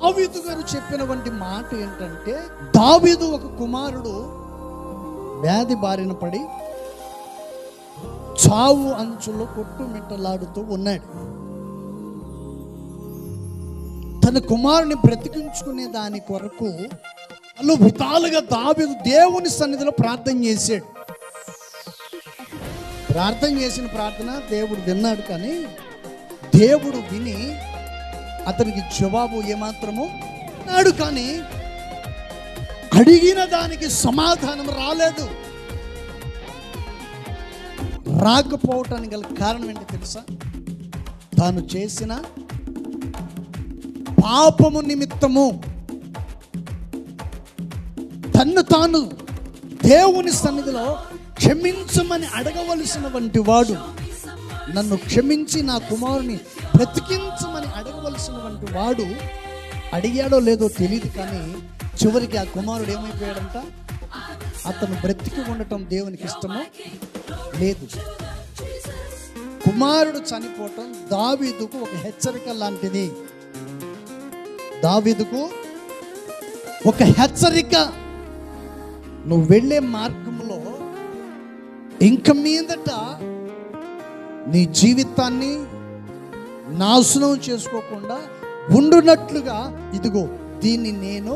దావీదు గారు చెప్పినటువంటి మాట ఏంటంటే, దావీదు ఒక కుమారుడు వ్యాధి బారిన పడి చావు అంచులో కొట్టుమిట్టలాడుతూ ఉన్నాడు. తన కుమారుని బ్రతికించుకునే దాని కొరకు పలు విధాలుగా దావీదు దేవుని సన్నిధిలో ప్రార్థన చేశాడు. ప్రార్థన చేసిన ప్రార్థన దేవుడు విన్నాడు, కానీ దేవుడు విని అతనికి జవాబు ఏమాత్రము అన్నాడు, కానీ అడిగిన దానికి సమాధానం రాలేదు. రాకపోవటానికి గల కారణం ఏంటో తెలుసా? తాను చేసిన పాపము నిమిత్తము తన్ను తాను దేవుని సన్నిధిలో క్షమించమని అడగవలసినటువంటి వాడు, నన్ను క్షమించి నా కుమారుని బ్రతికించమని అడగవలసినటువంటి వాడు అడిగాడో లేదో తెలియదు, కానీ చివరికి ఆ కుమారుడు ఏమైపోయాడంట? అతను బ్రతికి ఉండటం దేవునికి ఇష్టమో లేదు. కుమారుడు చనిపోవటం దావీదుకు ఒక హెచ్చరిక లాంటిది. దావీదుకు ఒక హెచ్చరిక. నువ్వు వెళ్ళే మార్గంలో ఇంక మీదట నీ జీవితాన్ని నాశనం చేసుకోకుండా ఉండునట్లుగా ఇదిగో దీన్ని నేను